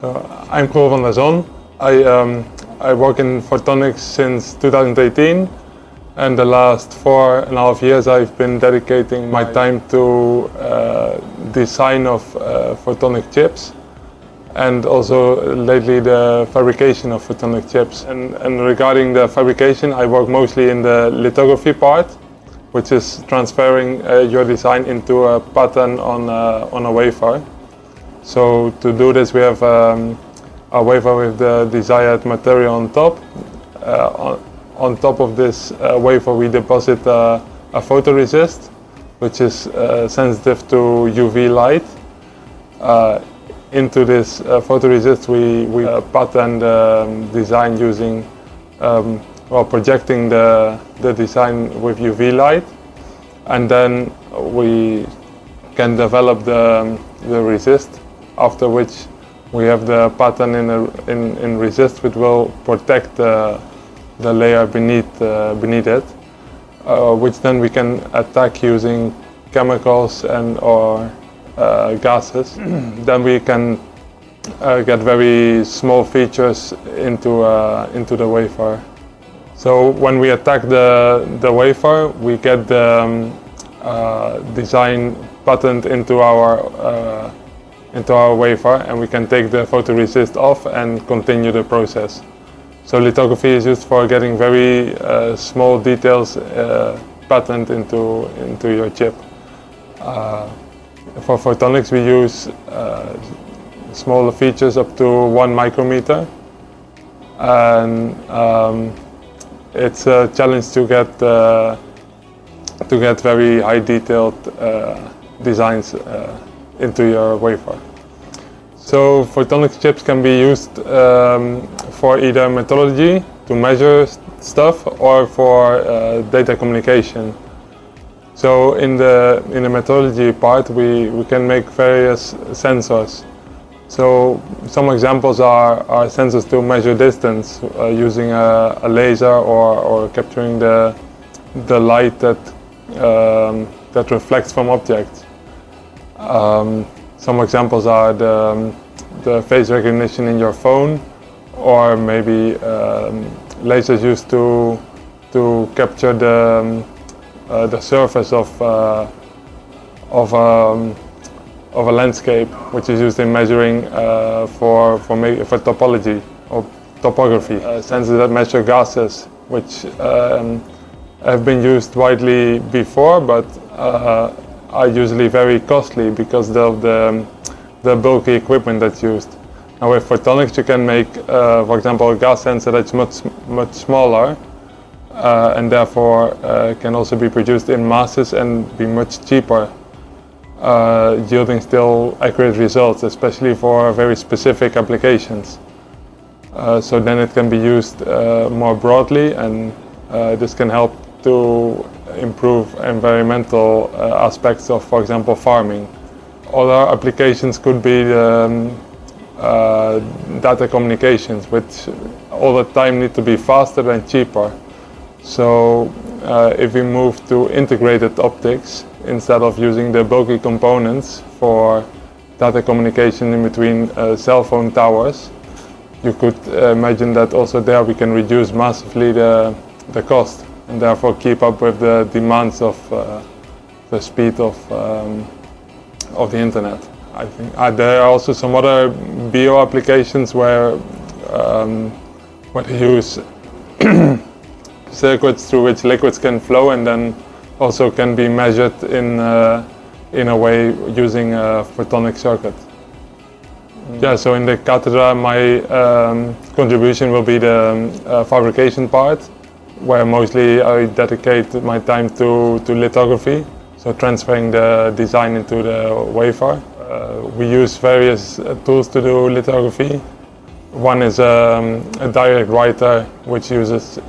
I'm Roel van der Zon. I work in photonics since 2018, and the last 4.5 years I've been dedicating my time to design of photonic chips, and also lately the fabrication of photonic chips. And regarding the fabrication, I work mostly in the lithography part, which is transferring your design into a pattern on a wafer. So to do this, we have a wafer with the desired material on top. On top of this wafer, we deposit a photoresist, which is sensitive to UV light. Into this photoresist, we pattern the design using, projecting the design with UV light, and then we can develop the resist. After which we have the pattern in resist, which will protect the layer beneath it, which then we can attack using chemicals or gases. Then we can get very small features into the wafer. So when we attack the wafer, we get the design patterned into our wafer, and we can take the photoresist off and continue the process. So lithography is used for getting very small details patterned into your chip. For photonics, we use smaller features up to 1 micrometer, and it's a challenge to get very high detailed designs into your wafer. So photonics chips can be used for either metrology, to measure stuff, or for data communication. So in the metrology part, we can make various sensors. So some examples are sensors to measure distance using a laser or capturing the light that reflects from objects. Some examples are the face recognition in your phone, or maybe lasers used to capture the surface of a landscape, which is used in measuring for topology or topography. Sensors that measure gases, which have been used widely before, but are usually very costly because of the bulky equipment that's used. Now with photonics, you can make, for example, a gas sensor that's much smaller, and therefore can also be produced in masses and be much cheaper, yielding still accurate results, especially for very specific applications. So then it can be used more broadly, and this can help to improve environmental aspects of, for example, farming. Other applications could be data communications, which all the time need to be faster and cheaper. So if we move to integrated optics instead of using the bulky components for data communication in between cell phone towers, you could imagine that also there we can reduce massively the cost, and therefore keep up with the demands of the speed of the internet. I think there are also some other bio applications where they use circuits through which liquids can flow, and then also can be measured in a way using a photonic circuit. Yeah, so in the Cathedra, my contribution will be the fabrication part, where mostly I dedicate my time to lithography, so transferring the design into the wafer. We use various tools to do lithography. One is a direct writer, which uses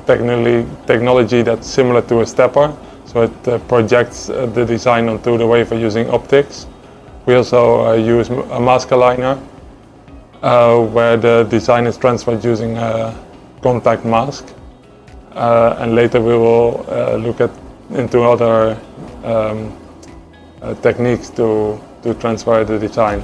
technology that's similar to a stepper, so it projects the design onto the wafer using optics. We also use a mask aligner, where the design is transferred using a contact mask. And later we will look into other techniques to transfer the design.